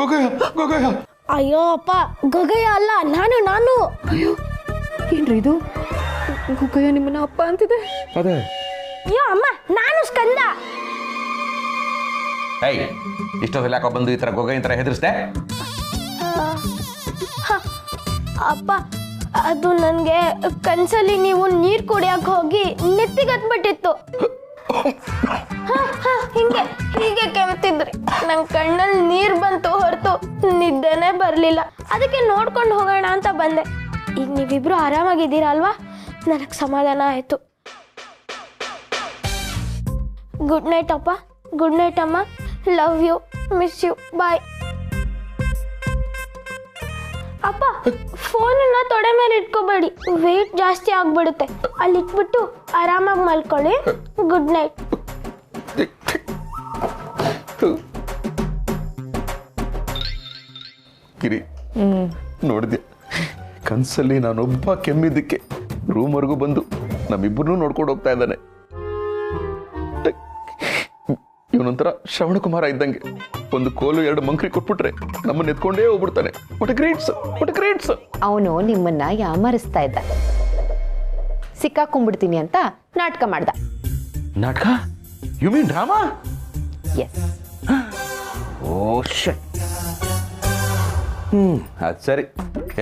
ಗೊಗಯ್ಯ ಗೊಗಯ್ಯ. ಅಯ್ಯೋ ಅಪ್ಪ, ಗೊಗಯ್ಯ ಅಲ್ಲ, ನಾನು. ಅಯ್ಯೋ ಏನ್ರಿ ಇದು? ಗೊಗಯ್ಯ ನಿಮ್ಮನ್ನ ಅಪ್ಪ ಅಂತಿದೆ. ಅದೇ. ಅಯ್ಯೋ ಅಮ್ಮ, ನಾನು ಸ್ಕಂದ. ಏಯ್, ಇಷ್ಟೊತ್ತಲ್ಲಿ ಯಾಕೋ ಬಂದು ಈ ಥರ ಗೊಗಯ್ಯನ ಥರ ಹೆದರ್ಸ್ದೆ? ಅಪ್ಪ, ಅದು ನನಗೆ ಕನ್ಸಲ್ಲಿ ನೀವು ನೀರು ಕುಡಿಯಕ್ಕೆ ಹೋಗಿ ನೆತ್ತಿಗತ್ಬಿಟ್ಟಿತ್ತು. ಹೀಗೆ ಕೆಮ್ತಿದ್ರಿ. ನನ್ನ ಕಣ್ಣಲ್ಲಿ ನೀರು ಬಂತು ಹೊರತು ನಿದ್ದೆನೇ ಬರಲಿಲ್ಲ. ಅದಕ್ಕೆ ನೋಡ್ಕೊಂಡು ಹೋಗೋಣ ಅಂತ ಬಂದೆ. ಈಗ ನೀವಿಬ್ರು ಆರಾಮಾಗಿದ್ದೀರಾ ಅಲ್ವಾ? ನನಗೆ ಸಮಾಧಾನ ಆಯಿತು. ಗುಡ್ ನೈಟ್ ಅಪ್ಪ. ಗುಡ್ ನೈಟ್ ಅಮ್ಮ. ಲವ್ ಯು, ಮಿಸ್ ಯು, ಬಾಯ್. ಅಪ್ಪ, ಫೋನನ್ನ ತೊಡೆ ಮೇಲೆ ಇಟ್ಕೋಬೇಡಿ, ವೆಯ್ಟ್ ಜಾಸ್ತಿ ಆಗ್ಬಿಡುತ್ತೆ. ಅಲ್ಲಿ ಇಟ್ಬಿಟ್ಟು ಆರಾಮಾಗಿ ಮಲ್ಕೊಳ್ಳಿ. Good night. ಗಿರಿ, ನೋಡಿದ್ಯಾ ಕನ್ಸಲ್ಲಿ ನಾನೊಬ್ಬ ಕೆಮ್ಮಿದ್ದಕ್ಕೆ ರೂಮ್ವರೆಗೂ ಬಂದು ನಮ್ಮಿಬ್ಬರನ್ನೂ ನೋಡ್ಕೊಂಡು ಹೋಗ್ತಾ ಇದ್ದಾನೆ. ಇವನೊಂಥರ ಶ್ರವಣ ಕುಮಾರ ಇದ್ದಂಗೆ. ಒಂದು ಕೋಲು 2 ಮಂಕ್ರಿ ಕೊಟ್ಬಿಟ್ರೆ ನಮ್ಮನ್ನ ಎತ್ಕೊಂಡೇ ಹೋಗ್ಬಿಡ್ತಾನೆ. What greats. ಅವನು ನಿಮ್ಮನ್ನ ಯಾಮರಿಸ್ತಾ ಇದ್ದ. ಸಿಕ್ಕಾಕೊಂಡ್ಬಿಡ್ತೀನಿ ಅಂತ ನಾಟಕ ಮಾಡ್ದ. ನಾಟಕ? You mean drama? Yes. Oh shit. ಅದು ಸರಿ,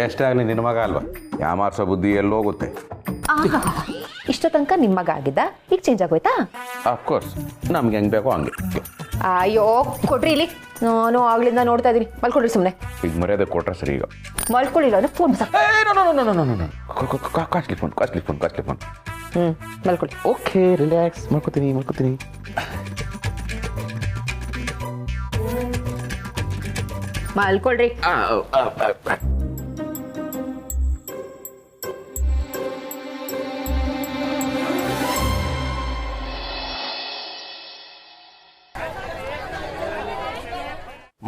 ಎಷ್ಟೇ ಆಗಲಿ ನಿನ್ನ ಮಗ ಅಲ್ವಾ, ಯಾಮಾರ್ಸೋ ಬುದ್ಧಿ ಎಲ್ಲೋಗುತ್ತೆ. ಇಷ್ಟ ತನಕ ನಿಮ್ಮ ಮಗ ಆಗಿದ್ದ, ಈಗ ಚೇಂಜ್ ಆಗೋಯ್ತಾ? ಅಫ್ಕೋರ್ಸ್, ನಮ್ಗೆ ಹೆಂಗೆ ಬೇಕೋ ಹಂಗೆ. ಅಯ್ಯೋ ಕೊಡ್ರಿ ಇಲ್ಲಿ, ನಾನು ಆಗ್ಲಿಂದ ನೋಡ್ತಾ ಇದೀನಿ. ಮಲ್ಕೊಳ್ರಿ ಸುಮ್ಮನೆ. ಈಗ ಮರ್ಯಾದೆ ಕೊಟ್ರೆ ಸರಿ. ಈಗ ಮಲ್ಕೊಳ್ಳಿಲ್ಲ ಅಂದ್ರೆ ಫೋನ್ ಕಾಸ್ಟ್ಲಿ ಫೋನ್. ಮಲ್ಕೊಳ್ಳಿ. Okay, relax. ಮಾಡ್ಕೋತೀನಿ. ಮಲ್ಕೊಳ್ರಿ.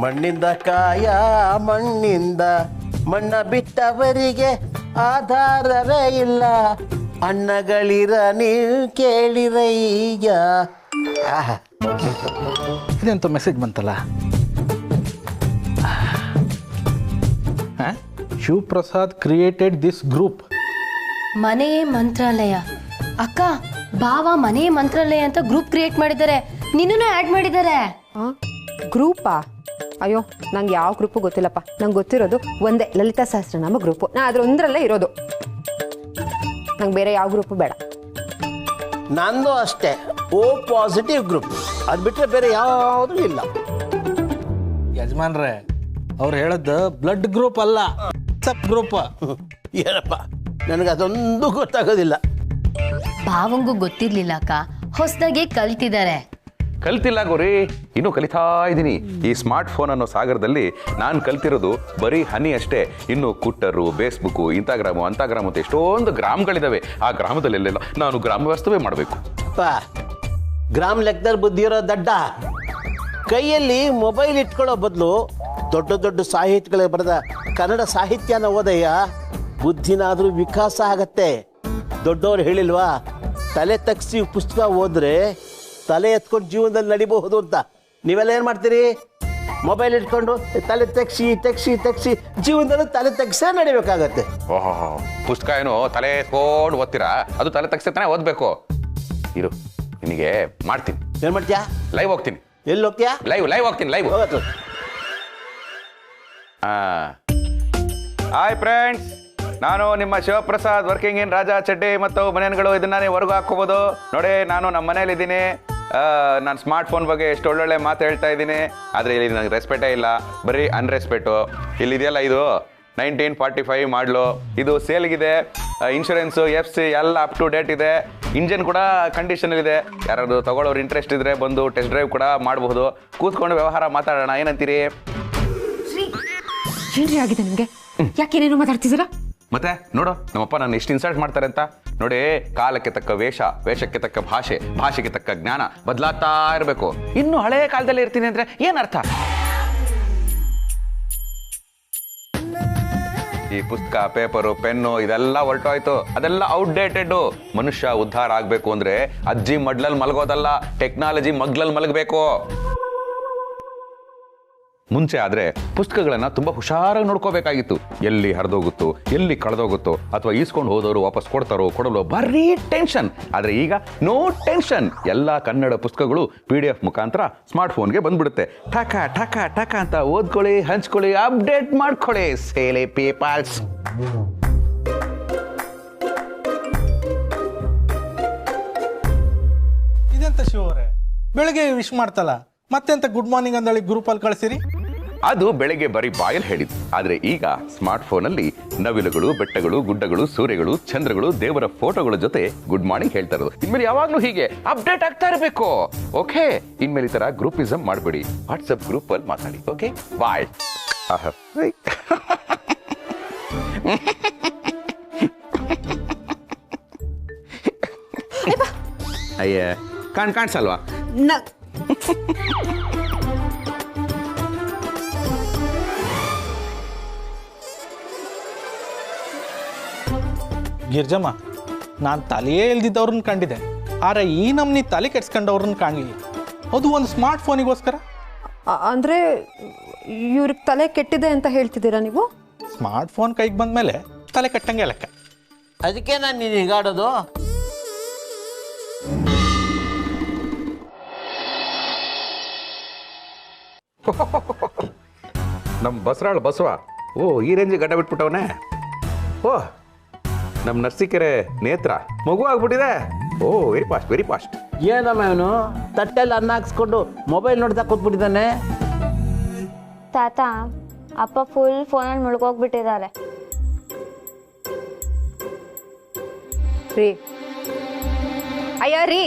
ಮಣ್ಣಿಂದ ಕಾಯ ಮಣ್ಣಿಂದ, ಮಣ್ಣ ಬಿಟ್ಟವರಿಗೆ ಆಧಾರವೇ ಇಲ್ಲ. ಅಣ್ಣಗಳಿರ ನೀವು ಕೇಳಿರಯ್ಯ. ಇದೆಂತ ಮೆಸೇಜ್ ಬಂತಲ್ಲ. Shivaprasad created this group. ಮನೆಯೇ ಮಂತ್ರಾಲಯ. ಅಕ್ಕ, ಬಾವ ಮನೆಯೇ ಮಂತ್ರಾಲಯ ಅಂತ ಗ್ರೂಪ್ ಕ್ರಿಯೇಟ್ ಮಾಡಿದ್ದಾರೆ. ನಿನ್ನೂ ಆ್ಯಡ್ ಮಾಡಿದ್ದಾರೆ. ಗ್ರೂಪಾ? ಅಯ್ಯೋ, ನಂಗೆ ಯಾವ ಗ್ರೂಪು ಗೊತ್ತಿಲ್ಲಪ್ಪ. ನಂಗೆ ಗೊತ್ತಿರೋದು ಒಂದೇ, ಲಲಿತಾ ಸಹಸ್ರನಾಮ ಗ್ರೂಪು. ನಾ ಅದರೊಂದರಲ್ಲೇ ಇರೋದು. ನಂಗೆ ಬೇರೆ ಯಾವ ಗ್ರೂಪು ಬೇಡ. ನಂದು ಅಷ್ಟೇ, ಓ ಪಾಸಿಟಿವ್ ಗ್ರೂಪ್. ಅದು ಬಿಟ್ಟರೆ ಬೇರೆ ಯಾವುದೂ ಇಲ್ಲ. ಯಜಮಾನ್ರೆ, ಅವ್ರು ಹೇಳದ್ದು ಬ್ಲಡ್ ಗ್ರೂಪ್ ಅಲ್ಲ, ಸಬ್ ಗ್ರೂಪ್. ಏನಪ್ಪ, ನನಗೆ ಅದೊಂದು ಗೊತ್ತಾಗೋದಿಲ್ಲ. ಭಾವಂಗೂ ಗೊತ್ತಿರ್ಲಿಲ್ಲ ಅಕ್ಕ, ಹೊಸದಾಗಿ ಕಲ್ತಿದ್ದಾರೆ. ಕಲ್ತಿಲ್ಲ ಗೌರಿ, ಇನ್ನೂ ಕಲಿತಾ ಇದ್ದೀನಿ. ಈ ಸ್ಮಾರ್ಟ್ ಫೋನ್ ಅನ್ನೋ ಸಾಗರದಲ್ಲಿ ನಾನು ಕಲ್ತಿರೋದು ಬರೀ ಹನಿ ಅಷ್ಟೇ. ಇನ್ನು ಕುಟ್ಟರು, ಫೇಸ್ಬುಕ್ಕು, ಇನ್ಸ್ಟಾಗ್ರಾಮು, ಅಂತಗ್ರಾಮ್ ಅಂತ ಎಷ್ಟೊಂದು ಗ್ರಾಮ್ಗಳಿದ್ದಾವೆ. ಆ ಗ್ರಾಮದಲ್ಲೆಲ್ಲ ನಾನು ಗ್ರಾಮ ವ್ಯವಸ್ಥೆ ಮಾಡಬೇಕು. ಗ್ರಾಮ್ ಲೆಕ್ಕದಲ್ಲಿ ಬುದ್ಧಿ ಇರೋ ದಡ್ಡ. ಕೈಯಲ್ಲಿ ಮೊಬೈಲ್ ಇಟ್ಕೊಳ್ಳೋ ಬದಲು ದೊಡ್ಡ ದೊಡ್ಡ ಸಾಹಿತ್ಯಗಳೇ ಬರೆದ ಕನ್ನಡ ಸಾಹಿತ್ಯನ ಓದಯ್ಯ, ಬುದ್ಧಿನಾದ್ರೂ ವಿಕಾಸ ಆಗತ್ತೆ. ದೊಡ್ಡವ್ರು ಹೇಳಿಲ್ವಾ, ತಲೆ ತಗ್ಸಿ ಪುಸ್ತಕ ಓದ್ರೆ ತಲೆ ಎತ್ಕೊಂಡು ಜೀವನದಲ್ಲಿ ನಡಿಬಹುದು ಅಂತ. ನೀವೆಲ್ಲ ಏನು ಮಾಡ್ತೀರಿ? ಮೊಬೈಲ್ ಇಟ್ಕೊಂಡು ತಲೆ ತೆಗ್ಸಿ ಜೀವನದಲ್ಲಿ ತಲೆ ತೆಗ್ಸೇ ನಡಿಬೇಕಾಗತ್ತೆ. ಓಹೋ, ಪುಸ್ತಕ ಏನು ತಲೆ ಎತ್ಕೊಂಡು ಓದ್ತೀರಾ? ಅದು ತಲೆ ತೆಗ್ಸತಾನೆ ಓದ್ಬೇಕು. ಇರು, ನಿನಗೆ ಮಾಡ್ತೀನಿ. ಏನು ಮಾಡ್ತೀಯಾ? ಲೈವ್ ಹೋಗ್ತೀನಿ. ಎಲ್ಲಿ ಹೋಗ್ತೀಯಾ? ಲೈವ್ ಹೋಗ್ತೀನಿ. ಹಾಯ್ ಫ್ರೆಂಡ್ಸ್, ನಾನು ನಿಮ್ಮ ಶಿವಪ್ರಸಾದ್, ವರ್ಕಿಂಗ್ ಇನ್ ರಾಜಾ ಚಡ್ಡಿ ಮತ್ತು ಮನೆಗಳು. ಇದನ್ನ ನೀವು ಹೊರಗು ಹಾಕೋಬೋದು ನೋಡಿ. ನಾನು ನಮ್ಮ ಮನೇಲಿದ್ದೀನಿ. ನಾನು ಸ್ಮಾರ್ಟ್ ಫೋನ್ ಬಗ್ಗೆ ಎಷ್ಟು ಒಳ್ಳೊಳ್ಳೆ ಮಾತು ಹೇಳ್ತಾ ಇದ್ದೀನಿ, ಆದರೆ ಇಲ್ಲಿ ನನಗೆ ರೆಸ್ಪೆಕ್ಟೇ ಇಲ್ಲ, ಬರೀ ಅನ್ರೆಸ್ಪೆಕ್ಟು. ಇಲ್ಲಿದೆಯಲ್ಲ, ಇದು 1945 ಮಾಡಲು. ಇದು ಸೇಲ್ಗಿದೆ. ಇನ್ಶೂರೆನ್ಸು, FC ಎಲ್ಲ ಅಪ್ ಟು ಡೇಟ್ ಇದೆ. ಇಂಜನ್ ಕೂಡ ಕಂಡೀಷನಲ್ಲಿದೆ. ಯಾರಾದ್ರು ತಗೊಳ್ಳೋರು ಇಂಟ್ರೆಸ್ಟ್ ಇದ್ದರೆ ಬಂದು ಟೆಸ್ಟ್ ಡ್ರೈವ್ ಕೂಡ ಮಾಡಬಹುದು. ಕೂತ್ಕೊಂಡು ವ್ಯವಹಾರ ಮಾತಾಡೋಣ, ಏನಂತೀರಿ? ಏನ್ರಿ ಆಗಿದೆ ನಿಮಗೆ? ಯಾಕೇನೇನು ಮಾತಾಡ್ತಿದ್ದೀರಾ? ಮತ್ತೆ ನೋಡು, ನಮ್ಮಪ್ಪ ನಾನು ಎಷ್ಟು ಇನ್ಸಲ್ಟ್ ಮಾಡ್ತಾರೆ ಅಂತ ನೋಡಿ. ಕಾಲಕ್ಕೆ ತಕ್ಕ ವೇಷ, ವೇಷಕ್ಕೆ ತಕ್ಕ ಭಾಷೆ, ಭಾಷೆಗೆ ತಕ್ಕ ಜ್ಞಾನ ಬದಲಾಗ್ತಾ ಇರಬೇಕು. ಇನ್ನು ಹಳೆ ಕಾಲದಲ್ಲಿ ಇರ್ತೀನಿ ಅಂದ್ರೆ ಏನರ್ಥ? ಈ ಪುಸ್ತಕ, ಪೇಪರು, ಪೆನ್ನು ಇದೆಲ್ಲ ಹೊರಟೋಯ್ತು. ಅದೆಲ್ಲ ಔಟ್ಡೇಟೆಡ್. ಮನುಷ್ಯ ಉದ್ಧಾರ ಆಗ್ಬೇಕು ಅಂದ್ರೆ ಅಜ್ಜಿ ಮಡ್ಲಲ್ಲಿ ಮಲಗೋದಲ್ಲ, ಟೆಕ್ನಾಲಜಿ ಮಗ್ಲಲ್ಲಿ ಮಲಗಬೇಕು. ಮುಂಚೆ ಆದರೆ ಪುಸ್ತಕಗಳನ್ನು ತುಂಬ ಹುಷಾರಾಗಿ ನೋಡ್ಕೋಬೇಕಾಗಿತ್ತು. ಎಲ್ಲಿ ಹರಿದೋಗುತ್ತೋ, ಎಲ್ಲಿ ಕಳೆದೋಗುತ್ತೋ, ಅಥವಾ ಈಸ್ಕೊಂಡು ಹೋದವರು ವಾಪಸ್ ಕೊಡ್ತಾರೋ ಕೊಡಲು ಬರೀ ಟೆನ್ಷನ್. ಆದರೆ ಈಗ ನೋ ಟೆನ್ಷನ್. ಎಲ್ಲ ಕನ್ನಡ ಪುಸ್ತಕಗಳು PDF ಮುಖಾಂತರ ಸ್ಮಾರ್ಟ್ಫೋನ್ಗೆ ಬಂದ್ಬಿಡುತ್ತೆ. ಠಕ ಠಕ ಠಕ ಅಂತ ಓದ್ಕೊಳ್ಳಿ, ಹಂಚ್ಕೊಳ್ಳಿ, ಅಪ್ಡೇಟ್ ಮಾಡ್ಕೊಳ್ಳಿ. ಸೇಲೆ ಪೇಪಲ್ಸ್. ಇದೆಂತ ಶಿವ ಅವರೇ, ಬೆಳಗ್ಗೆ ವಿಶ್ ಮಾಡ್ತಲ್ಲ, ಮತ್ತೆಂತ ಗುಡ್ ಮಾರ್ನಿಂಗ್ ಅಂದಳಿ ಗ್ರೂಪಲ್ಲಿ ಕಳಿಸಿರಿ? ಅದು ಬೆಳಗ್ಗೆ ಬರೀ ಬಾಯಲ್ಲಿ ಹೇಳಿದ್ದು. ಆದರೆ ಈಗ ಸ್ಮಾರ್ಟ್ಫೋನಲ್ಲಿ ನವಿಲುಗಳು, ಬೆಟ್ಟಗಳು, ಗುಡ್ಡಗಳು, ಸೂರ್ಯಗಳು, ಚಂದ್ರಗಳು, ದೇವರ ಫೋಟೋಗಳ ಜೊತೆ ಗುಡ್ ಮಾರ್ನಿಂಗ್ ಹೇಳ್ತಾ ಇರೋದು. ಇನ್ಮೇಲೆ ಯಾವಾಗಲೂ ಹೀಗೆ ಅಪ್ಡೇಟ್ ಆಗ್ತಾ ಇರಬೇಕು. ಓಕೆ, ಇನ್ಮೇಲೆ ಈ ತರ ಗ್ರೂಪಿಸಮ್ ಮಾಡಬೇಡಿ. ವಾಟ್ಸಪ್ ಗ್ರೂಪ್ ಅಲ್ಲಿ ಮಾತಾಡಿ. ಓಕೆ, ಬಾಯ್. ಅಯ್ಯ, ಕಾಣಿಸಲ್ವಾ? ಗಿರ್ಜಮ್ಮ, ನಾನು ತಲೆಯೇ ಇಲ್ದಿದ್ದವ್ರನ್ನ ಕಂಡಿದ್ದೆ, ಆದ್ರೆ ಈ ನಮ್ನಿ ತಲೆ ಕೆಡ್ಸ್ಕೊಂಡವ್ರನ್ನ ಕಾಣಲಿಲ್ಲ. ಅದು ಒಂದು ಸ್ಮಾರ್ಟ್ ಫೋನಿಗೋಸ್ಕರ. ಅಂದರೆ ಇವ್ರಿಗೆ ತಲೆ ಕೆಟ್ಟಿದೆ ಅಂತ ಹೇಳ್ತಿದ್ದೀರಾ ನೀವು? ಸ್ಮಾರ್ಟ್ ಫೋನ್ ಕೈಗೆ ಬಂದಮೇಲೆ ತಲೆ ಕೆಟ್ಟಂಗೆ ಲೆಕ್ಕ. ಅದಕ್ಕೆ ನಾನು ನೀನು ಹೀಗಾಡೋದು. ನಮ್ಮ ಬಸರಾಳ್ ಬಸವ ಓ ಈ ರೇಂಜಿಗೆ ಗಡ್ಡ ಬಿಟ್ಬಿಟ್ಟವನೇ. ಓ ನಮ್ಮ ನರ್ಸಿಕೆರೆ ನೇತ್ರ ಮಗು ಆಗ್ಬಿಟ್ಟಿದೆ. ಓ ವೆರಿ ಫಾಸ್ಟ್, ವೆರಿ ಫಾಸ್ಟ್. ಏನಮ್ಮ ಇವನು ತಟ್ಟೆಲ್ಲಿ ಅನ್ನ ಹಾಕ್ಸ್ಕೊಂಡು ಮೊಬೈಲ್ ನೋಡ್ತಾ ಕೂತ್ಬಿಟ್ಟಿದ್ದಾನೆ. ತಾತ, ಅಪ್ಪ ಫುಲ್ ಫೋನಲ್ಲಿ ಮುಳುಗೋಗ್ಬಿಟ್ಟಿದ್ದಾರೆ. ರೀ ಅಯ್ಯ ರೀ,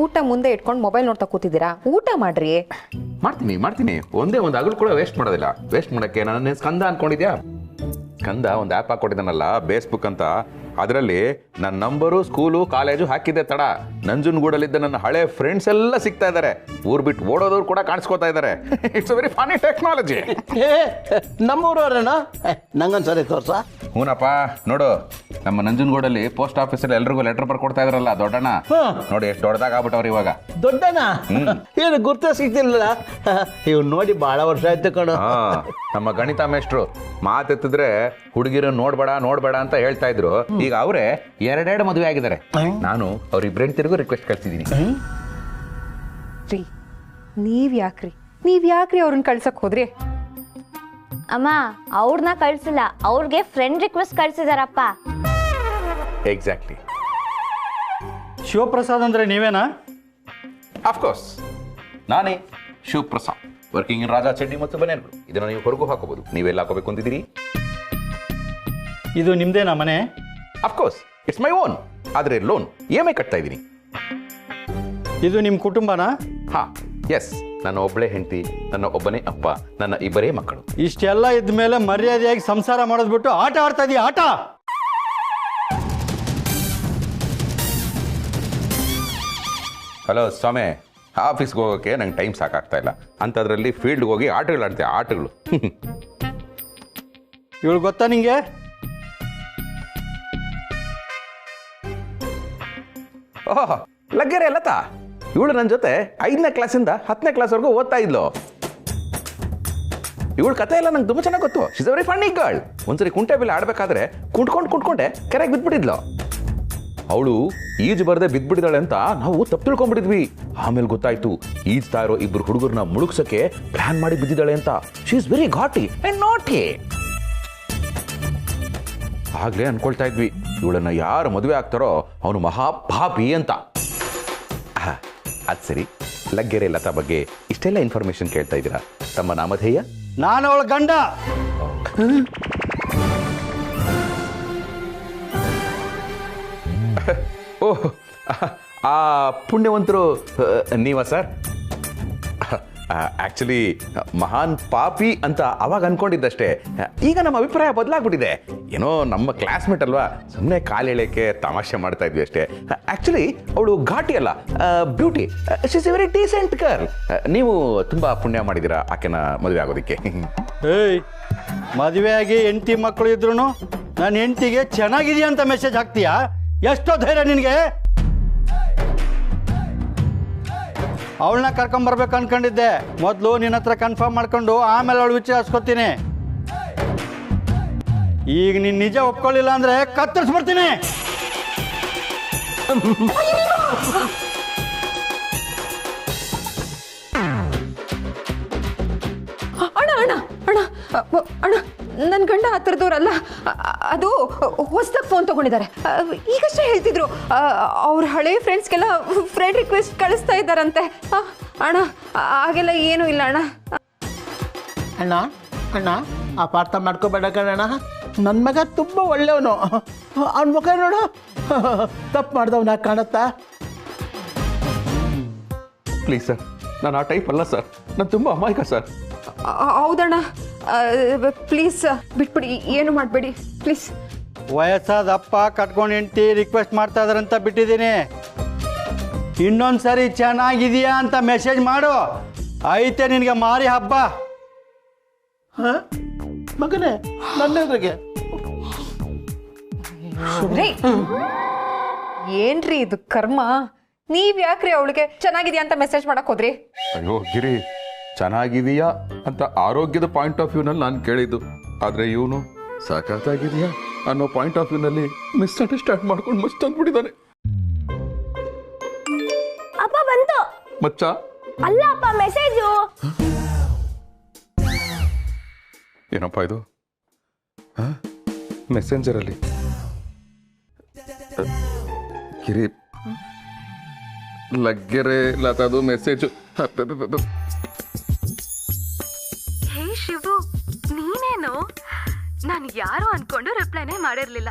ಊಟ ಮುಂದೆ ಇಟ್ಕೊಂಡು ಮೊಬೈಲ್ ನೋಡ್ತಾ ಕೂತಿದ್ದೀರಾ? ಊಟ ಮಾಡ್ರಿ. ಮಾಡ್ತೀನಿ. ಒಂದೇ ಒಂದು ಅಗಲು ಕೂಡ ವೇಸ್ಟ್ ಮಾಡೋದಿಲ್ಲ. ವೇಸ್ಟ್ ಮಾಡೋಕ್ಕೆ ನನ್ನ ಸ್ಕಂದ ಅನ್ಕೊಂಡಿದ್ಯಾ? ಸ್ಕಂದ ಒಂದು ಆ್ಯಪ್ ಹಾಕೊಟ್ಟಿದ್ದಾನಲ್ಲ, ಬೇಸ್ಬುಕ್ ಅಂತ. ಅದರಲ್ಲಿ ನನ್ನ ನಂಬರು, ಸ್ಕೂಲು, ಕಾಲೇಜು ಹಾಕಿದ್ದೆ ತಡ. ನಂಜನಗೂಡಲ್ಲಿದ್ದ ನನ್ನ ಹಳೆ ಫ್ರೆಂಡ್ಸ್ ಎಲ್ಲ ಸಿಗ್ತಾ ಇದ್ದಾರೆ. ಊರ್ ಬಿಟ್ಟು ಓಡೋದವ್ರು ಕೂಡ ಕಾಣಿಸ್ಕೋತಾ ಇದ್ದಾರೆ. It's a very funny technology. ನಮ್ಮೂರವ್ರೇನೋ ನಂಗೊಂದ್ಸರಿ ತೋರ್ಸ. ಹೂನಪ್ಪ, ನೋಡು ನಮ್ಮ ನಂಜನಗೂಡಲ್ಲಿ ಪೋಸ್ಟ್ ಆಫೀಸಲ್ಲಿ ಎಲ್ರಿಗೂ ಲೆಟರ್ ಬರ್ಕೊಡ್ತಾ ಇದ್ರಲ್ಲ ದೊಡ್ಡಣ್ಣ, ನೋಡಿ ಎಷ್ಟು ದೊಡ್ಡದಾಗ ಆಗ್ಬಿಟ್ಟವ್ರು ಇವಾಗ. ದೊಡ್ಡನ ಏನು ಗುರ್ತ ಸಿಗ್ತಿಲ್ಲ. ಇವ್ ನೋಡಿ ಬಹಳ ವರ್ಷ ಆಯ್ತು ಕಣು. ನಮ್ಮ ಗಣಿತ ಮೇಷ್ಟ್ರು ಮಾತೆತ್ತಿದ್ರೆ ಹುಡುಗಿರು ನೋಡ್ಬೇಡ ಅಂತ ಹೇಳ್ತಾ ಇದ್ರು. ಈಗ ಅವರೇ ಎರಡೆರಡು ಮದುವೆ ಆಗಿದ್ದಾರೆ. ನಾನು ಅವ್ರಿಬ್ರೆಂಟಿರಿಗೂ ರಿಕ್ವೆಸ್ಟ್ ಕಳ್ಸಿದ್ದೀನಿ. ರೀ ನೀವ್ ಯಾಕ್ರಿ ಅವ್ರನ್ನ ಕಳ್ಸಕ್ ಹೋದ್ರಿ? ಅಮ್ಮ, ಅವ್ರನ್ನ ಕಳ್ಸಿಲ್ಲ, ಅವ್ರಿಗೆ ಫ್ರೆಂಡ್ ರಿಕ್ವೆಸ್ಟ್ ಕಳ್ಸಿದಾರಪ್ಪ. ಎಕ್ಸಾಕ್ಟ್ಲಿ. ಶಿವಪ್ರಸಾದ್ ಅಂದ್ರೆ ನೀವೇನಾ? ಅಫ್ಕೋರ್ಸ್, ನಾನೇ ಶಿವಪ್ರಸಾದ್, ವರ್ಕಿಂಗ್ ಇನ್ ರಾಜಾ ಚಡ್ಡಿ ಮತ್ತು ಬನಿಯನ್ಗಳು. ಇದನ್ನು ನೀವು ಹೊರಗೂ ಹಾಕೋಬಹುದು. ನೀವೆಲ್ಲ ಹಾಕೋಬೇಕು ಅಂತಿದ್ದೀರಿ? ಇದು ನಿಮ್ದೇನಾ ಮನೆ? Of course, it's my own. ಆದರೆ ಲೋನ್ EMI ಕಟ್ತಾ ಇದ್ದೀನಿ. ಇದು ನಿಮ್ಮ ಕುಟುಂಬನಾ? ಹಾ, ಎಸ್. ನನ್ನ ಒಬ್ಬಳೇ ಹೆಂಡತಿ, ನನ್ನ ಒಬ್ಬನೇ ಅಪ್ಪ, ನನ್ನ ಇಬ್ಬರೇ ಮಕ್ಕಳು. ಇಷ್ಟೆಲ್ಲ ಇದ್ಮೇಲೆ ಮರ್ಯಾದೆಯಾಗಿ ಸಂಸಾರ ಮಾಡೋದು ಬಿಟ್ಟು ಆಟ ಆಡ್ತಾ ಇದೀಯ, ಆಟ. ಹಲೋ ಸ್ವಾಮಿ, ಆಫೀಸ್ಗೆ ಹೋಗೋಕ್ಕೆ ನಂಗೆ ಟೈಮ್ ಸಾಕಾಗ್ತಾ ಇಲ್ಲ. ಅಂಥದ್ರಲ್ಲಿ ಫೀಲ್ಡ್ಗೆ ಹೋಗಿ ಆಟಗಳು. ಇವಳು ಗೊತ್ತಾ ನಿಂಗೆ? ಓಹ್, ಲಗ್ಗೆರೆ ಲತಾ. ಇವಳು ನನ್ನ ಜೊತೆ 5ನೇ ಕ್ಲಾಸಿಂದ 10ನೇ ಕ್ಲಾಸ್ವರೆಗೂ ಓದ್ತಾ ಇದ್ಲು. ಇವಳು ಕತೆ ಎಲ್ಲ ನಂಗೆ ತುಂಬ ಚೆನ್ನಾಗಿ ಗೊತ್ತು. She's a very funny girl. ಒಂದ್ಸರಿ ಕುಂಟೆ ಬಿಲ್ ಆಡ್ಬೇಕಾದ್ರೆ ಕುಂಟ್ಕೊಂಡೆ ಕೆರೆಗೆ ಬಿದ್ಬಿಟ್ಟಿದ್ಲು. ಅವಳು ಈಜು ಬರದೆ ಬಿದ್ಬಿಟ್ಟಿದ್ದಾಳೆ ಅಂತ ನಾವು ತಪ್ಪು ತಿಳ್ಕೊಂಡ್ಬಿಟ್ಟಿದ್ವಿ. ಆಮೇಲೆ ಗೊತ್ತಾಯ್ತು ಈಜ್ತಾ ಇರೋ ಇಬ್ರು ಹುಡುಗರನ್ನ ಮುಳುಗ್ಸಕ್ಕೆ ಪ್ಲಾನ್ ಮಾಡಿ ಬಿದ್ದಿದ್ದಾಳೆ ಅಂತ. She is very Ghati and ನಾಟಿ. ಆಗ್ಲೇ ಅನ್ಕೊಳ್ತಾ ಇದ್ವಿ, ಇವಳನ್ನ ಯಾರು ಮದುವೆ ಆಗ್ತಾರೋ ಅವನು ಮಹಾಪಾಪಿ ಅಂತ. ಅದು ಸರಿ, ಲಗ್ಗೆರೆ ಲತಾ ಬಗ್ಗೆ ಇಷ್ಟೆಲ್ಲ ಇನ್ಫಾರ್ಮೇಶನ್ ಕೇಳ್ತಾ ಇದ್ದೀರಾ. ತಮ್ಮ ನಾಮಧೇಯ? ನಾನು ಅವಳ ಗಂಡ. ಓಹ್, ಆ ಪುಣ್ಯವಂತರು ನೀವಾ ಸರ್? ಆಕ್ಚುಲಿ ಮಹಾನ್ ಪಾಪಿ ಅಂತ ಅವಾಗ ಅನ್ಕೊಂಡಿದ್ದಷ್ಟೇ. ಈಗ ನಮ್ಮ ಅಭಿಪ್ರಾಯ ಬದಲಾಗ್ಬಿಟ್ಟಿದೆ. ಏನೋ ನಮ್ಮ ಕ್ಲಾಸ್ಮೇಟ್ ಅಲ್ವಾ, ಸುಮ್ಮನೆ ಕಾಲೆಳೆಯಕ್ಕೆ ತಮಾಷೆ ಮಾಡ್ತಾ ಇದ್ವಿ ಅಷ್ಟೇ. ಆಕ್ಚುಲಿ ಅವಳು ಘಾಟಿ ಅಲ್ಲ, beauty. She is A very decent girl. ನೀವು ತುಂಬಾ ಪುಣ್ಯ ಮಾಡಿದ್ದೀರಾ ಆಕೆನ ಮದುವೆ ಆಗೋದಕ್ಕೆ. ಏಯ್, ಮದುವೆ ಆಗಿ ಹೆಂಡತಿ ಮಕ್ಕಳು ಇದ್ರು ನನ್ನ ಹೆಂಡತಿಗೆ ಚೆನ್ನಾಗಿದೆಯಾ ಅಂತ ಮೆಸೇಜ್ ಹಾಕ್ತೀಯಾ? ಎಷ್ಟೋ ಧೈರ್ಯ ನಿನಗೆ? ಅವಳನ್ನ ಕರ್ಕೊಂಬರ್ಬೇಕು ಅನ್ಕೊಂಡಿದ್ದೆ. ಮೊದಲು ನಿನ್ನ ಹತ್ರ ಕನ್ಫರ್ಮ್ ಮಾಡ್ಕೊಂಡು ಆಮೇಲೆ ಅವಳು ವಿಚಾರಿಸ್ಕೊತೀನಿ. ಈಗ ನೀನು ನಿಜ ಒಪ್ಕೊಳ್ಳಿಲ್ಲ ಅಂದರೆ ಕತ್ತರಿಸ್ಬಿಡ್ತೀನಿ. ಅಣ್ಣ ಅಣ್ಣ ಅಣ್ಣ ಅಣ್ಣ ನನ್ನ ಗಂಡ ಆ ಥರದವ್ರಲ್ಲ. ಅದು ಹೊಸ್ದಾಗಿ ಫೋನ್ ತೊಗೊಂಡಿದ್ದಾರೆ. ಈಗಷ್ಟೇ ಹೇಳ್ತಿದ್ರು ಅವ್ರ ಹಳೆ ಫ್ರೆಂಡ್ಸ್ಗೆಲ್ಲ ಫ್ರೆಂಡ್ ರಿಕ್ವೆಸ್ಟ್ ಕಳಿಸ್ತಾ ಇದ್ದಾರಂತೆ. ಅಣ್ಣ ಹಾಗೆಲ್ಲ ಏನೂ ಇಲ್ಲ ಅಣ್ಣ. ಅಣ್ಣ ಅಣ್ಣ ಅಪಾರ್ಥ ಮಾಡ್ಕೋಬೇಡ ಕಣಣ್ಣ. ನನ್ನ ಮಗ ತುಂಬ ಒಳ್ಳೆಯವನು. ಅವನ ಮುಖ ನೋಡು, ತಪ್ಪು ಮಾಡ್ದವನ ಕಾಣತ್ತಾ? ಪ್ಲೀಸ್ ಸರ್, ನಾನು ಆ ಟೈಪ್ ಅಲ್ಲ ಸರ್. ನಾನು ತುಂಬ ಅಮಾಯಕ ಸರ್. ಹೌದಣ್ಣ, ಪ್ಲೀಸ್ ಬಿಟ್ಬಿಡಿ, ಏನು ಮಾಡಬೇಡಿ ಪ್ಲೀಸ್. ವಯಸ್ಸಾದ ಅಪ್ಪ ಕಟ್ಕೊಂಡು ಹೆಂಡತಿ ರಿಕ್ವೆಸ್ಟ್ ಮಾಡ್ತಾ ಇದಾರಂತ ಬಿಟ್ಟಿದ್ದೀನಿ. ಇನ್ನೊಂದು ಸರಿ ಚೆನ್ನಾಗಿದೆಯಾ ಅಂತ ಮೆಸೇಜ್ ಮಾಡು, ಐತೆ ನಿನಗೆ ಮಾರಿ ಹಬ್ಬ. ಹಾಂ ಮಗನೇ, ನನ್ನ ಎದುರಿಗೆ ಏನ್ರಿ ಇದು ಕರ್ಮ? ನೀವ್ ಯಾಕ್ರಿ ಅವಳಿಗೆ ಚೆನ್ನಾಗಿದ್ಯಾ ಅಂತ ಮೆಸೇಜ್ ಮಾಡಕ್ ಹೋದ್ರಿ? ಅಯ್ಯೋ ಗಿರಿ, ಚೆನ್ನಾಗಿದೆಯಾ ಅಂತ ಆರೋಗ್ಯದ ಪಾಯಿಂಟ್ ಆಫ್ ವ್ಯೂನಲ್ಲಿ ನಾನು ಕೇಳಿದ್ದು. ಆದರೆ ಇವನು ಸಾಕಾಗಿದೆಯಾ ಅನ್ನೋ ಪಾಯಿಂಟ್ ಆಫ್ ವ್ಯೂನಲ್ಲಿ ಮಿಸ್ಅಂಡರ್ಸ್ಟ್ಯಾಂಡ್ ಮಾಡ್ಕೊಂಡು ಮಸ್ತ್ ಅಂದ್ಬಿಟ್ಟಿದ್ದಾನೆ. ಅಪ್ಪ ಬಂತು. ಮಚ್ಚ ಅಲ್ಲ ಅಪ್ಪ, ಮೆಸೇಜು. ಏನಪ್ಪ ಇದು? ಮೆಸೆಂಜರಲ್ಲಿ ಗಿರಿ ಲಗ್ಗೆರೆ ಲತದು ಮೆಸೇಜು. ಹೇ ಶಿವು, ನೀನೇನು? ನಾನು ಯಾರು ಅನ್ಕೊಂಡು ರಿಪ್ಲೈನೇ ಮಾಡಿರ್ಲಿಲ್ಲ.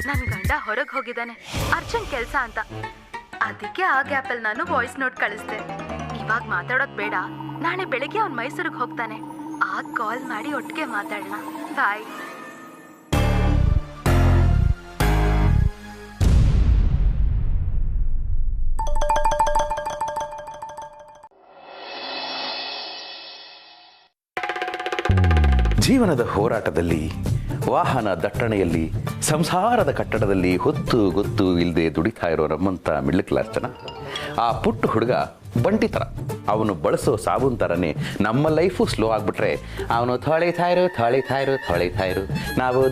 ನನ್ನ ಗಂಡ ಹೊರಗೆ ಹೋಗಿದ್ದಾನೆ, ಅರ್ಜೆಂಟ್ ಕೆಲಸ ಅಂತ. ಅದಕ್ಕೆ ಆ ಗ್ಯಾಪಲ್ಲಿ ನಾನು ವಾಯ್ಸ್ ನೋಟ್ ಕಳಿಸ್ದೆ. ಇವಾಗ ಮಾತಾಡೋದು ಬೇಡ, ನಾಳೆ ಬೆಳಿಗ್ಗೆ ಅವ್ನು ಮೈಸೂರಿಗೆ ಹೋಗ್ತಾನೆ, ಆಗ ಕಾಲ್ ಮಾಡಿ ಒಟ್ಟಿಗೆ ಮಾತಾಡೋಣ. ಬಾಯ್. ಜೀವನದ ಹೋರಾಟದಲ್ಲಿ, ವಾಹನ ದಟ್ಟಣೆಯಲ್ಲಿ, ಸಂಸಾರದ ಕಟ್ಟಡದಲ್ಲಿ ಹೊತ್ತು ಗೊತ್ತು ಇಲ್ಲದೆ ದುಡಿತಾ ಇರೋ ನಮ್ಮಂಥ ಮಿಡ್ಲ್ ಕ್ಲಾಸ್ ಜನ, ಆ ಪುಟ್ಟ ಹುಡುಗ ಬಂಟಿ ಥರ ಅವನು ಬಳಸೋ ಸಾಬೂನ್ ಥರನೇ ನಮ್ಮ ಲೈಫು ಸ್ಲೋ ಆಗಿಬಿಟ್ರೆ ಅವನು ತೊಳಿತಾ ಇರು, ನಾವು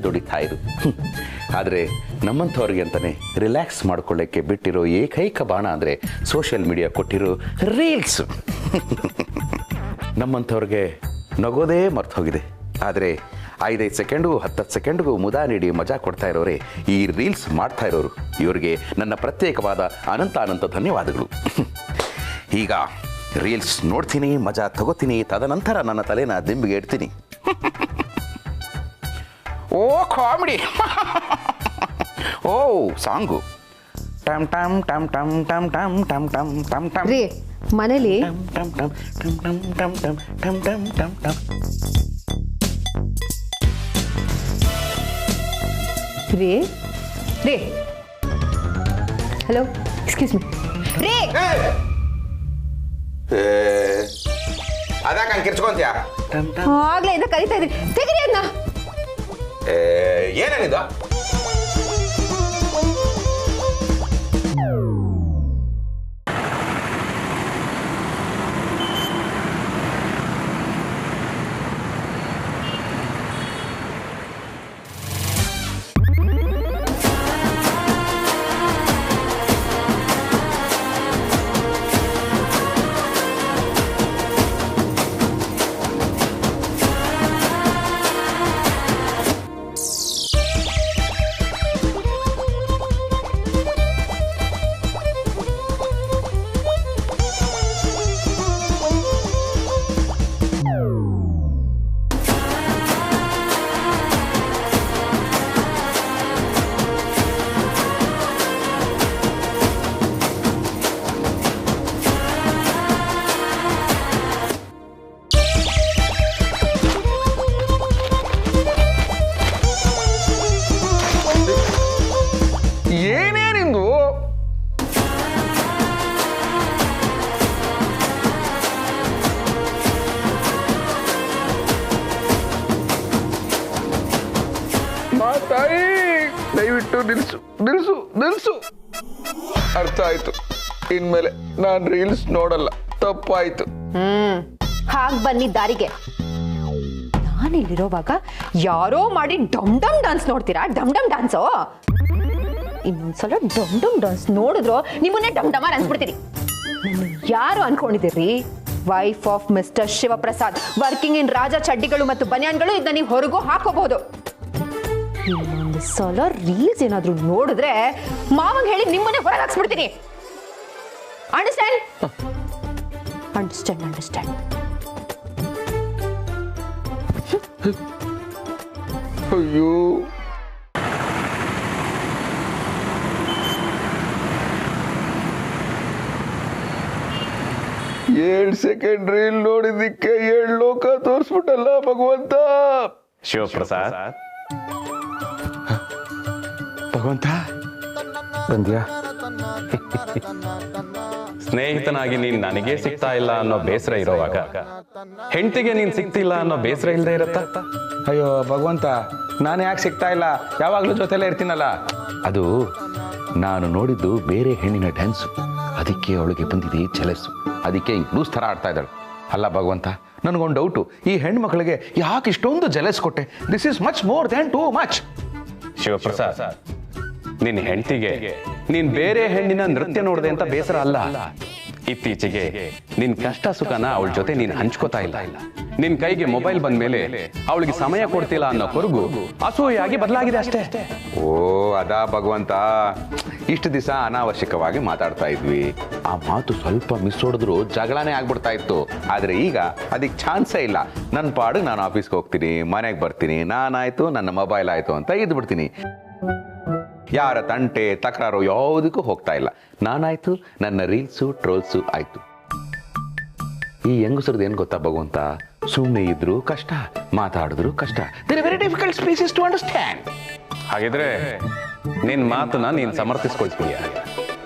ದುಡಿತಾ ಇರು. ಆದರೆ ನಮ್ಮಂಥವ್ರಿಗೆ ಅಂತಲೇ ರಿಲ್ಯಾಕ್ಸ್ ಮಾಡ್ಕೊಳ್ಳೋಕ್ಕೆ ಬಿಟ್ಟಿರೋ ಏಕೈಕ ಬಾಣ ಅಂದರೆ ಸೋಷಿಯಲ್ ಮೀಡಿಯಾ ಕೊಟ್ಟಿರೋ ರೀಲ್ಸ್. ನಮ್ಮಂಥವ್ರಿಗೆ ನಗೋದೇ ಮರ್ತು ಹೋಗಿದೆ. ಆದರೆ 5 ಸೆಕೆಂಡ್ಗೂ 10 ಸೆಕೆಂಡ್ಗೂ ಮುದಾ ನೀಡಿ ಮಜಾ ಕೊಡ್ತಾ ಇರೋರೆ ಈ ರೀಲ್ಸ್ ಮಾಡ್ತಾ ಇರೋರು. ಇವರಿಗೆ ನನ್ನ ಪ್ರತ್ಯೇಕವಾದ ಅನಂತ ಧನ್ಯವಾದಗಳು. ಈಗ ರೀಲ್ಸ್ ನೋಡ್ತೀನಿ, ಮಜಾ ತಗೋತೀನಿ, ತದನಂತರ ನನ್ನ ತಲೆನ ದಿಂಬಿಗೆ ಇಡ್ತೀನಿ. ಓ ಕಾಮಿಡಿ, ಓ ಸಾಂಗು, ಟಮ್ ಟಮ್ ಟಮ್ ಟಮ್ ಟಮ್ ಟಮ್ ಟಮ್ ಟಮ್ ಟಮ್ ಟಮ್ ರೀ ಮನೇಲಿ ಟಮ್ ಟಮ್ ಟಮ್ ಟಮ್ ಟಮ್ ಟಮ್ ಟಮ್ ಟಮ್ ಟಮ್ ಟಮ್. ರೀ ರೀ ಹಲೋ, ಎಕ್ಸ್ಕ್ಯೂಸ್ ಮೀ ರೀ. ಅದಾಕ ಕಿರ್ಚ್ಕೊಂತೀಯ? ಆಗ್ಲೇ ಇಂದ ಕರಿತಾ ಇದ್ರಿ, ತೆಗಿರಿ ಅದನ್ನ. ಏನೇನಿದು? ಏನೇನಿಂದು? ಮಾತಾಯಿ, ದಯವಿಟ್ಟು ನಿಲ್ಸು. ಅರ್ಥ ಆಯ್ತು. ಇನ್ಮೇಲೆ ನಾನು ರೀಲ್ಸ್ ನೋಡಲ್ಲ, ತಪ್ಪಾಯ್ತು. ಹಾಗೆ ಬನ್ನಿ ದಾರಿಗೆ. ನಾನಿಲ್ಲಿರೋವಾಗ ಯಾರೋ ಮಾಡಿ ಡಮ್ ಡಮ್ ಡಾನ್ಸ್ ನೋಡ್ತೀರಾ? ಡಮ್ ಡಮ್ ಡಾನ್ಸು ಇನ್ನೊಂದ್ಸಲ ಡಮ್ ಡಮ್ ಡಾನ್ಸ್ ನೋಡಿದ್ರು ನಿಮ್ಮನ್ನೇ ಡಮ್ ಡಮಾರ್ ಅನ್ಸ್ಬಿಡ್ತೀರಿ. ಯಾರು ಅನ್ಕೊಂಡಿದ್ದೀರಿ? Wife of mister Shivaprasad, working in Raja ಚಡ್ಡಿಗಳು ಮತ್ತು ಬನಿಯಾನ್ಗಳು. ಇದನ್ನ ನೀವು ಹೊರಗೂ ಹಾಕೋಬಹುದು. ಇನ್ನೊಂದು ಸಲ ರೀಲ್ಸ್ ಏನಾದ್ರು ನೋಡಿದ್ರೆ ಮಾವಂಗ್ ಹೇಳಿ ನಿಮ್ಮನ್ನೇ ಹೊರಗೆ ಹಾಕ್ಸ್ಬಿಡ್ತೀನಿ. ಅಂಡರ್ಸ್ಟ್ಯಾಂಡ್? Understand understand. ಅಯ್ಯೋ, 7 ಸೆಕೆಂಡ್ ರೀಲ್ ನೋಡಿದ್ದಕ್ಕೆ 7 ಲೋಕ ತೋರಿಸ್ಬಿಟ್ಟಲ್ಲ ಭಗವಂತ. ಶಿವಪ್ರಸಾದ್, ಭಗವಂತ ಬಂದ್ಯಾ? ಸ್ನೇಹಿತನಾಗಿ ನೀನ್ ನನಗೆ ಸಿಗ್ತಾ ಇಲ್ಲ ಅನ್ನೋ ಬೇಸರ ಇರೋವಾಗ ಹೆಂಡತಿಗೆ ನೀನ್ ಸಿಗ್ತಿಲ್ಲ ಅನ್ನೋ ಬೇಸರ ಇಲ್ಲದೆ ಇರತ್ತಾ? ಅಯ್ಯೋ ಭಗವಂತ, ನಾನು ಯಾಕೆ ಸಿಗ್ತಾ ಇಲ್ಲ? ಯಾವಾಗ್ಲೂ ಜೊತೆಲೇ ಇರ್ತೀನಲ್ಲ. ಅದು ನಾನು ನೋಡಿದ್ದು ಬೇರೆ ಹೆಣ್ಣಿನ ಡ್ಯಾನ್ಸು, ಅದಕ್ಕೆ ಅವಳಿಗೆ ಬಂದಿದೆ ಜಲಸ್ಸು. ಅದಕ್ಕೆ ಲೂಸ್ ಥರ ಆಡ್ತಾ ಇದ್ದಾಳೆ. ಅಲ್ಲ ಭಗವಂತ, ನನಗೊಂದು ಡೌಟು, ಈ ಹೆಣ್ಮಕ್ಳಿಗೆ ಯಾಕೆ ಇಷ್ಟೊಂದು ಜಲಸ್ ಕೊಟ್ಟೆ? This is much more than too much. Shivaprasad, ನಿನ್ನ ಹೆಂಡತಿಗೆ ನೀನ್ ಬೇರೆ ಹೆಣ್ಣಿನ ನೃತ್ಯ ನೋಡಿದೆ ಅಂತ ಬೇಸರ ಅಲ್ಲ. ಇತ್ತೀಚೆಗೆ ನಿನ್ ಕಷ್ಟ ಸುಖನ ಅವಳ ಜೊತೆ ನೀನ್ ಹಂಚ್ಕೋತಾ ಇಲ್ಲ. ನಿನ್ ಕೈಗೆ ಮೊಬೈಲ್ ಬಂದ ಮೇಲೆ ಅವಳಿಗೆ ಸಮಯ ಕೊಡ್ತಿಲ್ಲ ಅನ್ನೋ ಕೊರಗು ಅಸೂಯಾಗಿ ಬದಲಾಗಿದೆ ಅಷ್ಟೇ. ಓ ಅದಾ ಭಗವಂತ, ಇಷ್ಟು ದಿವಸ ಅನಾವಶ್ಯಕವಾಗಿ ಮಾತಾಡ್ತಾ ಇದ್ವಿ. ಆ ಮಾತು ಸ್ವಲ್ಪ ಮಿಸ್ ಹೊಡೆದ್ರು ಜಗಳನೇ ಆಗ್ಬಿಡ್ತಾ ಇತ್ತು. ಆದ್ರೆ ಈಗ ಅದಕ್ಕೆ ಚಾನ್ಸೇ ಇಲ್ಲ. ನನ್ನ ಪಾಡಿಗೆ ನಾನು ಆಫೀಸ್ಗೆ ಹೋಗ್ತೀನಿ, ಮನೆಗೆ ಬರ್ತೀನಿ, ನಾನಾಯ್ತು ನನ್ನ ಮೊಬೈಲ್ ಆಯ್ತು ಅಂತ ಇದ್ದು ಬಿಡ್ತೀನಿ. ಯಾರ ತಂಟೆ ತಕರಾರು ಯಾವುದಕ್ಕೂ ಹೋಗ್ತಾ ಇಲ್ಲ. ನಾನಾಯ್ತು ನನ್ನ ರೀಲ್ಸು ಟ್ರೋಲ್ಸು ಆಯ್ತು. ಈ ಹೆಂಗಸರದ್ದು ಏನು ಗೊತ್ತಾ ಭಗವಂತ, ಸುಮ್ಮನೆ ಇದ್ರು ಕಷ್ಟ, ಮಾತಾಡಿದ್ರು ಕಷ್ಟ. There very difficult species to understand. ಹಾಗಿದ್ರೆ ನಿನ್ ಮಾತನ್ನ ನೀನ್ ಸಮರ್ಥಿಸ್ಕೊಳ್ತೀಯ?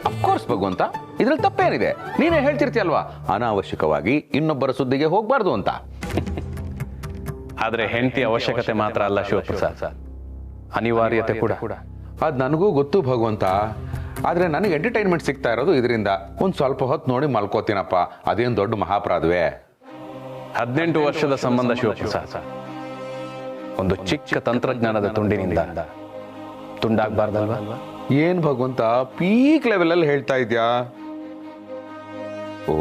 ಅಫ್ಕೋರ್ಸ್ ಭಗವಂತ, ಇದ್ರಲ್ಲಿ ತಪ್ಪೇನಿದೆ? ನೀನೇ ಹೇಳ್ತಿರ್ತೀಯಲ್ವಾ, ಅನಾವಶ್ಯಕವಾಗಿ ಇನ್ನೊಬ್ಬರ ಸುದ್ದಿಗೆ ಹೋಗ್ಬಾರ್ದು ಅಂತ. ಆದ್ರೆ ಹೆಂಡತಿ ಅವಶ್ಯಕತೆ ಮಾತ್ರ ಅಲ್ಲ ಶಿವಪ್ರಸಾದ್, ಅನಿವಾರ್ಯತೆ ಕೂಡ. ಅದು ನನಗೂ ಗೊತ್ತು ಭಗವಂತ. ಆದ್ರೆ ನನಗೆ ಎಂಟರ್ಟೈನ್ಮೆಂಟ್ ಸಿಗ್ತಾ ಇರೋದು ಇದರಿಂದ. ಒಂದು ಸ್ವಲ್ಪ ಹೊತ್ತು ನೋಡಿ ಮಲ್ಕೋತೀನಪ್ಪ, ಅದೇನು ದೊಡ್ಡ ಮಹಾಪರಾಧವೇ? 18 ವರ್ಷದ ಸಂಬಂಧ ಶಿವಪ್ರಸಾದ್ ಒಂದು ಚಿಕ್ಕ ತಂತ್ರಜ್ಞಾನದ ತುಂಡಿನಿಂದ ತುಂಡಾಗಬಾರ್ದಲ್ವಾ? ಏನ್ ಭಗವಂತ ಪೀಕ್ ಲೆವೆಲ್ ಅಲ್ಲಿ ಹೇಳ್ತಾ ಇದ್ಯಾ? ಓ,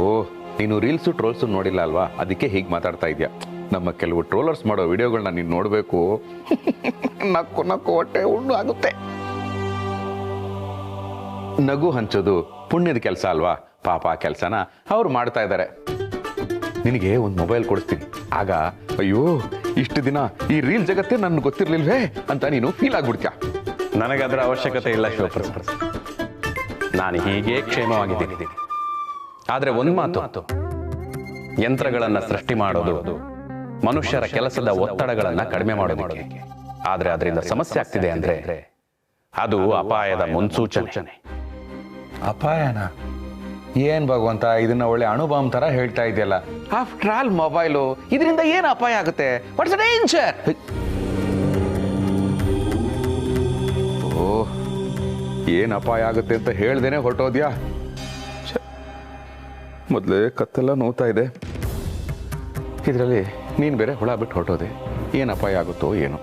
ನೀನು ರೀಲ್ಸು ಟ್ರೋಲ್ಸು ನೋಡಿಲ್ಲ ಅಲ್ವಾ, ಅದಕ್ಕೆ ಹೀಗೆ ಮಾತಾಡ್ತಾ ಇದ್ಯಾ. ನಮ್ಮ ಕೆಲವು ಟ್ರೋಲರ್ಸ್ ಮಾಡೋ ವಿಡಿಯೋಗಳನ್ನ ನೀನು ನೋಡಬೇಕು. ನಕ್ಕು ನಕ್ಕು ಹೊಟ್ಟೆ ಹುಣ್ಣು ಆಗುತ್ತೆ. ನಗು ಹಂಚೋದು ಪುಣ್ಯದ ಕೆಲಸ ಅಲ್ವಾ? ಪಾಪ ಆ ಕೆಲಸನ ಅವ್ರು ಮಾಡ್ತಾ ಇದ್ದಾರೆ. ನಿನಗೆ ಒಂದು ಮೊಬೈಲ್ ಕೊಡಿಸ್ತೀನಿ, ಆಗ ಅಯ್ಯೋ ಇಷ್ಟು ದಿನ ಈ ರೀಲ್ ಜಗತ್ತೇ ನನ್ಗೆ ಗೊತ್ತಿರ್ಲಿಲ್ವೇ ಅಂತ ನೀನು ಫೀಲ್ ಆಗ್ಬಿಡ್ತೀಯ. ನನಗದರ ಅವಶ್ಯಕತೆ ಇಲ್ಲ ಶಿವಪ್ರಸಾದ್, ನಾನು ಹೀಗೆ ಕ್ಷೇಮವಾಗಿದ್ದೀನಿ. ಆದ್ರೆ ಒಂದು ಮಾತು, ಯಂತ್ರಗಳನ್ನ ಸೃಷ್ಟಿ ಮಾಡೋದು ಮನುಷ್ಯರ ಕೆಲಸದ ಒತ್ತಡಗಳನ್ನ ಕಡಿಮೆ ಮಾಡೋದಕ್ಕೆ. ಆದ್ರೆ ಅದರಿಂದ ಸಮಸ್ಯೆ ಆಗ್ತಿದೆ ಅಂದ್ರೆ ಅದು ಅಪಾಯದ ಮುನ್ಸೂಚನೆ. ಅಪಾಯನ? ಏನ್ ಭಗವಂತ, ಇದನ್ನ ಒಳ್ಳೆ ಅಣುಬಾಂಬ್ ತರ ಹೇಳ್ತಾ ಇದೆಯಲ್ಲ. ಆಫ್ಟರ್ ಆಲ್ ಮೊಬೈಲು, ಇದರಿಂದ ಏನು ಅಪಾಯ ಆಗುತ್ತೆ? What's danger? ಓ, ಏನ್ ಅಪಾಯ ಆಗುತ್ತೆ ಅಂತ ಹೇಳ್ದೇನೆ ಹೊರಟೋದ್ಯಾ? ಮೊದಲೇ ಕತ್ತೆಲ್ಲ ನೋವ್ತಾ ಇದೆ, ಇದರಲ್ಲಿ ನೀನು ಬೇರೆ ಹುಳ ಬಿಟ್ಟು ಹೊರಟೋದೆ. ಏನು ಅಪಾಯ ಆಗುತ್ತೋ ಏನೋ.